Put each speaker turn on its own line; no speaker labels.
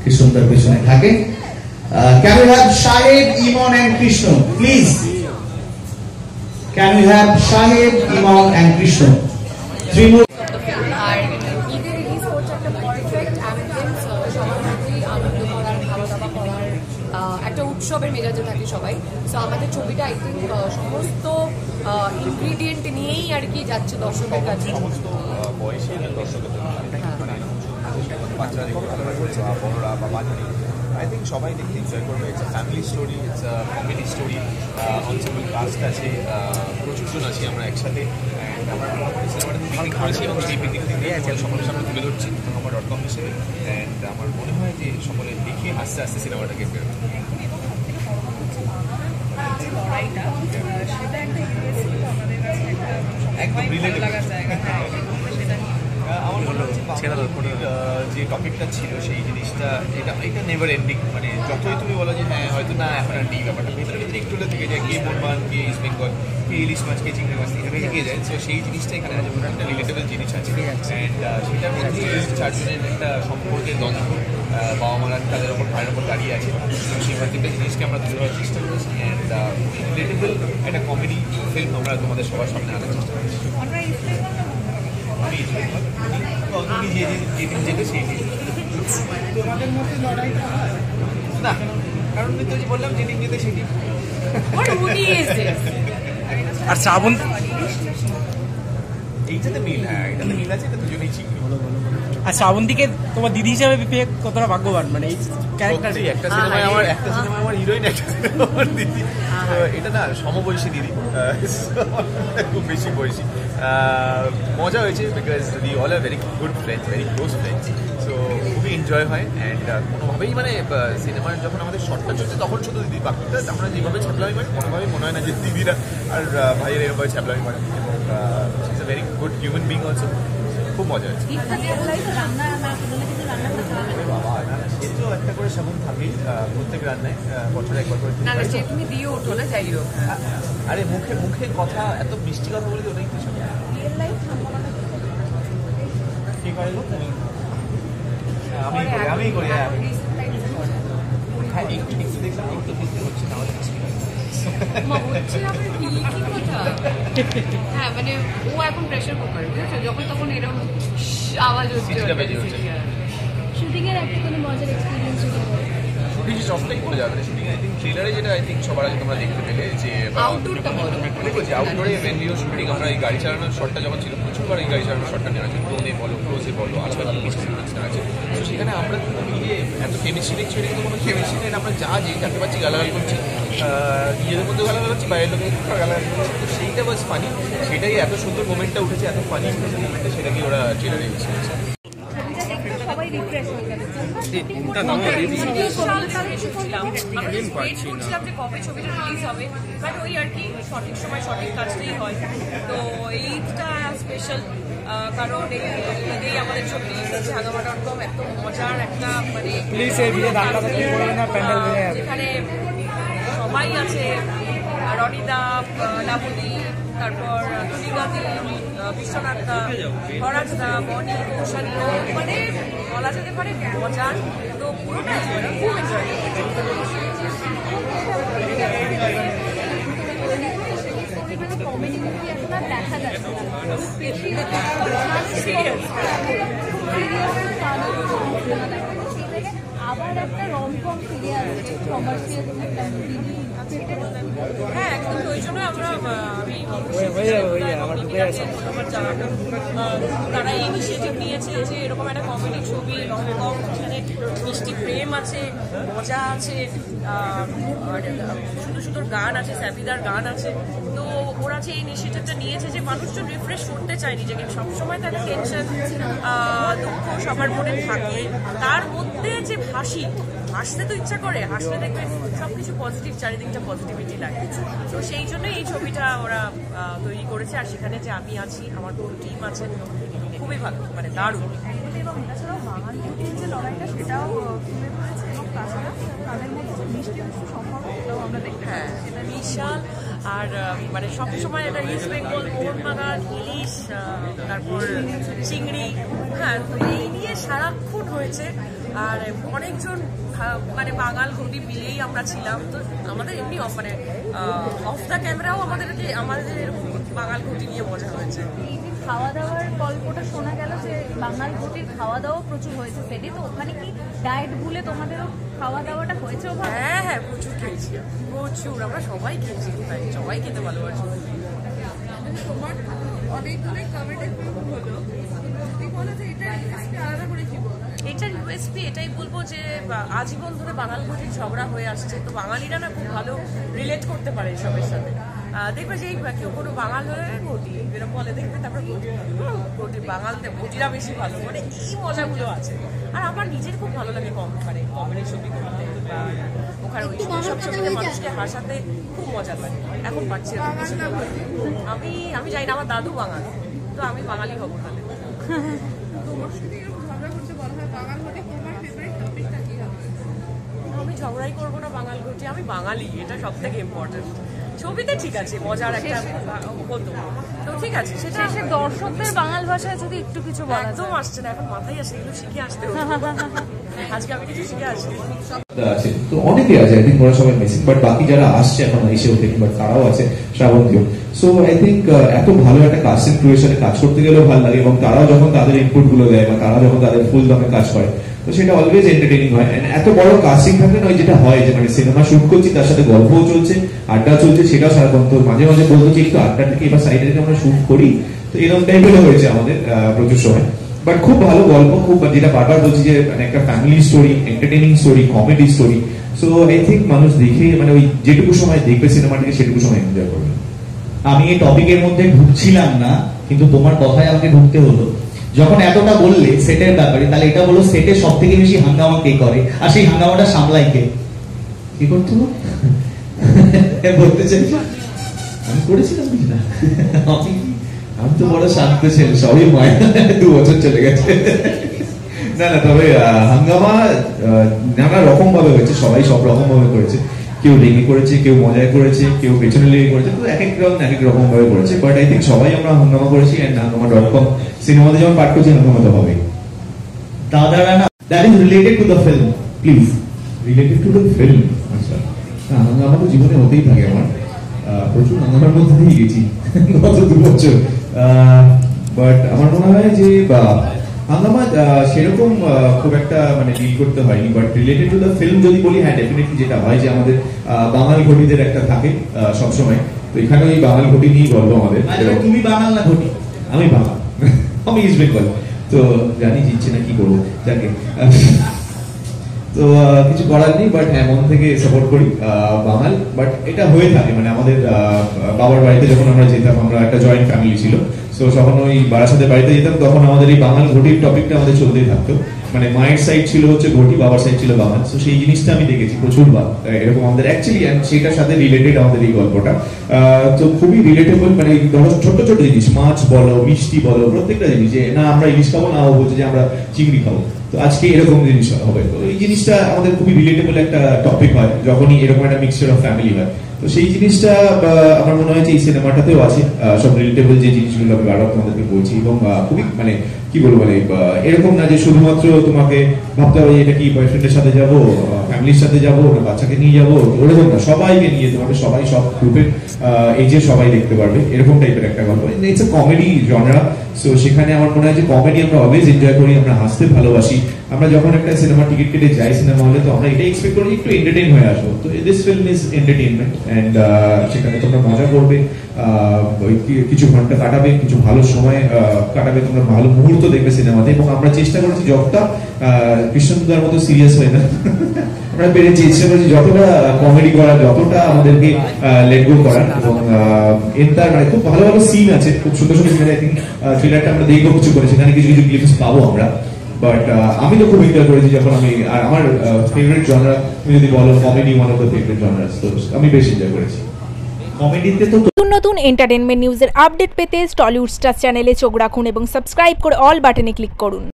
কৃষ্ণ তার পেছনে থাকে। Can we have Shahid, Iman and Krishna, please? Can we have Shahid, Iman and Krishna? Three more.
আর ঈদের release করছে একটা পারফেক্ট অ্যাম্বিয়েন্স, সবার মধ্যেই আনন্দ করার, খাওয়া দাওয়া করার একটা উৎসবের মেজাজে থাকে সবাই। সো আমাদের ছবিটা আই থিঙ্ক সমস্ত ইনগ্রিডিয়েন্ট নিয়েই আর কি যাচ্ছে দর্শকের কাছে।
বাচ্চারা দেখতে ভালোবাসে, বড়রা বা বাচ্চারা আই থিঙ্ক সবাই দেখতে এনজয় করবে। It's a family story, it's a comedy story, ensemble cast আছে, প্রচুর জন আছি আমরা একসাথে। অ্যান্ড আমরা সিনেমাটা পিকনিক করেছি এবং সেই পিকনিক থেকে সকলের সামনে তুলে ধরছি আমার.com হিসেবে। অ্যান্ড আমার মনে হয় যে সকলে দেখে আস্তে আস্তে সিনেমাটাকে বেরোবে। একদম রিলেটেবল আমার মনে হচ্ছে যে টপিকটা ছিল সেই জিনিসটা এটা নেভার এন্ডিং। মানে যতই তুমি বলো যে হ্যাঁ হয়তো না এখন আর নেই, ব্যাপারটা ভিতরে ভিতরে একটু থেকে যায়, কে মোরমান, কে ইস্ট বেঙ্গল, কে ইলিশ মাছ, কে চিংড়ি মাছ, এখানে থেকে যায়। তো সেই জিনিসটা এখানে আছে, একটা রিলেটেবল জিনিস আছে। অ্যান্ড সেটার মধ্যে চারজনের একটা সম্পর্কের দ্বন্দ্ব, বাবা মারা তাদের ওপর ভাইয়ের ওপর দাঁড়িয়ে আছে, সেই প্রত্যেকটা জিনিসকে আমরা তুলে ধরার চেষ্টা করেছি। অ্যান্ড রিলেটেবল একটা কমেডি ফিল্ম আমরা তোমাদের সবার সামনে আনার চেষ্টা করেছি। না কারণ আমি বললাম যেদিন যেতে সেটি।
আর শ্রাবণ
এইটাতে মিল, হ্যাঁ এটাতে মিল আছে, এটা দুজনেই চিংড়ি।
আর শ্রাবন্তীকে তোমার দিদি হিসাবে পেয়ে কতটা ভাগ্যবান, মানে এই ক্যারেক্টারই
একটা সিনেমায় আমার হিরোইন, একটা সিনেমায় আমার দিদি। এটা না সমবয়সী দিদি, খুব বেশি বয়সী। মজা হয়েছে because we all are very good friends, very close friends. So খুবই এনজয় হয়। অ্যান্ড কোনোভাবেই মানে সিনেমার যখন আমাদের শর্টটা চলছে তখন শুধু দিদি, বাকিটা আমরা যেভাবে ছ্যাবলামি মারি কোনোভাবেই মনে হয় না যে দিদিরা আর ভাইয়ের এরকমভাবে ছ্যাবলামি মারে। এবং is a very good human being also. খুব মজা হয়েছে। বাবা সে তো একটা করে সাবুন থাকেই প্রত্যেক রান্নায়, বছরে একবার করে।
তুমি দিয়ে ওঠো না, যাই হোক।
আরে মুখে মুখে কথা, এত মিষ্টি কথা বলে ওটাই কিছু কি করে গো তুমি? আমি করি। হ্যাঁ একটু দেখলাম, একটু বুঝতে হচ্ছে না
হ্যাঁ মানে ও এখন প্রেশার কুকার, বুঝেছো, যখন তখন এরকম আওয়াজ হচ্ছে।
শুটিং এর একটা কোনো মজার এক্সপেরিয়েন্স হলো?
শুটিং সবটাই করে যাবে শুটিং। আই থিঙ্ক ট্রেলারে যেটা আই থিঙ্ক সবার আগে তোমরা দেখতে পেলে যে আউটডোরে ভেন্ডিও শুটিং, আমরা এই গাড়ি চালানোর শটটা যখন ছিল, প্রচুরবার এই গাড়ি চালানোর শটটা নেওয়া আছে, ড্রোনে বলো, ক্লোজে বলো, আজকাল পিছনে নাচটা আছে। তো সেখানে আমরা মিলিয়ে এত কেমিস্ট্রি দেখছি, কিন্তু কোনো কেমিস্ট্রি নেই। আমরা যা যে যাকে পাচ্ছি গালাগাল করছি, নিজেদের মধ্যে গালাগাল করছি, বাইরের লোকের গালাগাল করছি। তো সেইটা বাস ফানি, সেটাই এত সুন্দর মোমেন্টটা উঠেছে, এত ফানি উঠেছে মোমেন্টটা, সেটাকে ওরা ট্রেলারে ইউজ করেছে।
কবে ছবিটা রিলিজ হবে, বাট ওই আর কি সঠিক সময় সঠিক কাজটাই হয়। তো এইটা স্পেশাল, কারণ এই আমাদের ছবি রিলিজ হচ্ছে Hungama.com, এত মজার একটা মানে যেখানে সবাই আছে, রনিদা, লাবণী, তারপর তুলিকাদি, বিশ্বনাথদা, ফরাজদা, মনি, কৌশালী, মানে বলা যেতে পারে মজার। তো পুরোটা খুব এনজয়
দেখা যাচ্ছে আবার একটা রমকম ফিরে আসছে, কমার্শিয়াল একটা মুভি।
হ্যাঁ একদম, ওই জন্য আমরা তারা ইনিশিয়েটিভ নিয়েছে যে এরকম একটা কমেডি ছবি, রমকম, যেখানে মিষ্টি প্রেম আছে, মজা আছে, সুন্দর সুন্দর গান আছে, স্যাপিদার গান আছে। তো ওরা যে ইনিশিয়েটিভটা নিয়েছে যে মানুষজন রিফ্রেশ করতে চায় নিজেকে, সবসময় তার টেনশন, দুঃখ সবার মনে থাকে, তার মধ্যে যে হাসতে তো ইচ্ছা করে, হাসতে দেখবে সবকিছু পজিটিভ, চারিদিকটা পজিটিভিটি লাগে। তো সেই জন্য এই ছবিটা ওরা তৈরি করেছে। আর সেখানে যে আমি আছি, আমার পুরো টিম আছে, খুবই ভালো, মানে দারুণ।
এবং তাছাড়াও বাঙালিদের যে লড়াইটা সেটাও তুলে ধরেছে, এবং তাছাড়া তাদের মধ্যে যে মিষ্টি সম্পর্ক সেটাও আমরা দেখতে
হ্যাঁ বিশাল। আর মানে সবসময় একটা ইস্ট বেঙ্গল, মোহনবাগান, ইলিশ, তারপর চিংড়ি, হ্যাঁ এই নিয়ে সারাক্ষণ হয়েছে। আর অনেকজন মানে বাঙাল ঘটি মিলেই আমরা ছিলাম। তো আমাদের এমনি মানে অফ দ্য ক্যামেরাও আমাদের বাঙাল ঘটি নিয়ে মজা হয়েছে।
খাওয়া দাওয়ার গল্পটা শোনা গেল যে বাঙাল ঘটির খাওয়া দাওয়া প্রচুর হয়েছে সেটি, তো ওখানে কি ডায়েট ভুলে তোমাদেরও খাওয়া দাওয়াটা হয়েছে?
হ্যাঁ হ্যাঁ, প্রচুর খেয়েছি, প্রচুর, আমরা সবাই খেয়েছি, সবাই খেতে ভালোবাসি।
তোমার অনেকগুলো কমেডি ফিল্ম হলো, তুমি বলো যে এটা আলাদা করে কি বলবো?
এটার ইউএসপি এটাই বলবো যে আজীবন ধরে বাঙাল ঘটির ঝগড়া হয়ে আসছে, তো বাঙালিরা না খুব ভালো রিলেট করতে পারে সবের সাথে। দেখবে যে কেউ কোনো বাঙাল হলে ঘটি এরকম বলে, দেখবে তারপর ঘটি বাঙালদের ঘটিরা বেশি ভালো, মানে এই মজাগুলো আছে। আর আমার নিজের খুব ভালো লাগে মানে কমেডি ছবি করতে, বা ওখানে ওই সব ছবিতে মানুষকে হাসাতে খুব মজা লাগে। এখন পাচ্ছি আমি জানি না, আমার দাদু বাঙাল, তো আমি বাঙালি হবো তাহলে।
তোমার সাথে এরকম ঝগড়া করতে বলা হয় বাঙাল ঘটি, তোমার ফেভারিট টপিকটা কি হবে?
আমি ঝগড়াই করবো না বাঙাল ঘটি, আমি বাঙালি, এটা সব থেকে ইম্পর্টেন্ট। ছবিতে ঠিক আছে মজার একটা হতো, তো ঠিক আছে, সেটা
দর্শকদের বাঙাল ভাষায় যদি একটু কিছু
একদম আসছে না, এখন মাথায় আসে, এগুলো শিখে আসতে হবে। আজকে আমি কিছু শিখে আসছি।
আছে তো অনেকেই আছে, আই থিঙ্ক ওরা সবাই মিসিং, বাট বাকি যারা আসছে এখন এসে ওঠেন, বাট তারাও আছে, শ্রাবন্তীও। সো আই থিঙ্ক এত ভালো একটা কাস্টিং ক্রুয়ের সাথে কাজ করতে গেলেও ভালো লাগে, এবং তারাও যখন তাদের ইনপুট গুলো দেয় বা তারা যখন তাদের ফুল দমে কাজ করে, তো সেটা অলওয়েজ এন্টারটেইনিং হয়। এত বড় কাস্টিং থাকলে নয়, যেটা হয় যে মানে সিনেমা শুট করছি তার সাথে গল্পও চলছে, আড্ডা চলছে, সেটাও সারাক্ষণ। তো মাঝে মাঝে বলতো যে একটু আড্ডা থেকে এবার সাইডে থেকে আমরা শুট করি, তো এরকম টাইপেরও হয়েছে আমাদের প্রচুর সময়। বাট খুব ভালো গল্প, খুব যেটা বারবার বলছি যে মানে একটা family story, entertaining story, comedy story. So I think মানুষ দেখে মানে ওই যেটুকু সময় দেখবে সিনেমাটিকে সেটুকু সময় এনজয় করবে।
আমি এই টপিকের মধ্যে ঢুকছিলাম না, কিন্তু তোমার কথায় আমাকে ঢুকতে হলো। যখন এতটা বললে সেটের ব্যাপারে, তাহলে এটা বলো সেটে সব থেকে বেশি হাঙ্গামা কে করে, আর সেই হাঙ্গামাটা সামলাই কে? কি করতো বলতে চাই?
আমি করেছিলাম না, আমি তো বড় শান্ত ছেলে, সবই মায়া 2 বছর চলে গেছে। না না, তবে হাঙ্গামা নানা রকম ভাবে হয়েছে, সবাই সব রকম ভাবে করেছে। কেউ রেগে করেছে, কেউ মজায় করেছে, কেউ পেছনে লেগে করেছে, তো এক এক রকম ভাবে করেছে। বাট আই থিঙ্ক সবাই আমরা হাঙ্গামা করেছি, এন্ড হাঙ্গামা.com সিনেমাতে যেমন পাঠ করছি, হাঙ্গামা তো হবেই।
দাদারা না, that is related to the film, please.
Related to the film, আচ্ছা। হাঙ্গামা তো জীবনে হতেই থাকে আমার, প্রচুর হাঙ্গামার মধ্যে দিয়ে গেছি গত 2 বছর। বাট আমার মনে হয় যে হাঙ্গামা সেরকম খুব একটা মানে ডিল করতে হয়নি। But related to the film যদি বলি, হ্যাঁ ডেফিনেটলি যেটা হয় যে আমাদের বাঙাল ঘটিদের একটা থাকে সবসময়, তো এখানে ওই বাঙাল ঘটি নিয়েই গল্প আমাদের।
তুমি বাঙাল না ঘটি?
আমি বাঙাল, আমি ইস্ট বেঙ্গল, তো জানি জিতছে না, কি করবো, যাকে। তো কিছু করার নেই, বাট হ্যাঁ মন থেকে সাপোর্ট করি বাঙাল। বাট এটা হয়ে থাকে মানে আমাদের বাবার বাড়িতে যখন আমরা যেতাম, আমরা একটা জয়েন্ট ফ্যামিলি ছিল, সো যখন ওই বারাসাতের বাড়িতে যেতাম তখন আমাদের এই বাঙাল ঘটির টপিকটা আমাদের চলতেই থাকতো। মানে মায়ের সাইড ছিল হচ্ছে ঘটি, বাবার সাইড ছিল বাঙাল। সো সেই জিনিসটা আমি দেখেছি প্রচুরবার এরকম আমাদের অ্যাকচুয়ালি, সেটার সাথে রিলেটেড আমাদের এই গল্পটা। তো খুবই রিলেটেবল, মানে ধরো ছোট ছোট জিনিস, মাছ বলো, মিষ্টি বলো, প্রত্যেকটা জিনিস, যে না আমরা ইলিশ খাবো না, ও বলছে যে আমরা চিংড়ি খাবো, তো আজকে এরকম জিনিস হবে। তো এই জিনিসটা আমাদের খুবই রিলেটেবল একটা টপিক হয় যখনই এরকম একটা মিক্সচার অফ ফ্যামিলি হয়। তো সেই জিনিসটা আমার মনে হয় যে এই সিনেমাটাতেও আছে, সব রিলেটেবল যে জিনিসগুলো আমি বারবার তোমাদেরকে বলছি। এবং খুবই মানে কি বলবো, মানে এরকম না যে শুধুমাত্র তোমাকে ভাবতে হবে এটা কি বয়ফ্রেন্ডের সাথে যাবো, ফ্যামিলির সাথে যাবো, না বাচ্চাকে নিয়ে যাবো, ওরকম না, সবাইকে নিয়ে যেতে পারবে, সবাই সব গ্রুপের এই যে সবাই দেখতে পারবে, এরকম টাইপের একটা গল্প। It's a comedy genre, so সেখানে আমার মনে হয় যে কমেডি আমরা অলওয়েজ এনজয় করি, আমরা হাসতে ভালোবাসি। আমরা যখন একটা সিনেমা টিকিট কেটে যাই সিনেমা হলে, তো আমরা এটাই এক্সপেক্ট করি একটু এন্টারটেইন হয়ে আসবো। তো this film is entertainment, and সেখানে তোমরা মজা করবে, কিছু ঘন্টা কাটাবে, কিছু ভালো সময় কাটাবে, তোমরা ভালো মুহূর্ত দেখবে সিনেমাতে। এবং আমরা চেষ্টা করেছি যতটা কৃষ্ণদার মতো সিরিয়াস হয় না, আমরা পেরেছি, চেষ্টা করেছি যতটা কমেডি করার, যতটা আমাদেরকে লেট গো করার। এবং এন্টার মানে খুব ভালো ভালো সিন আছে, খুব সুন্দর সুন্দর সিন। আই থিঙ্ক থ্রিলারটা আমরা দেখবো কিছু করে, সেখানে কিছু কিছু ক্লিপস পাবো আমরা। বাট আমি তো খুব এনজয় করেছি যখন আমি, আর আমার ফেভারিট জনরা তুমি যদি বলো comedy, one of the favourite genres, তো আমি বেশ এনজয় করেছি কমেডিতে। তো
নতুন এন্টারটেইনমেন্ট নিউজের আপডেট পেতে টলিউড স্টার চ্যানেলে চোখ রাখুন এবং সাবস্ক্রাইব করে অল বাটনে ক্লিক করুন।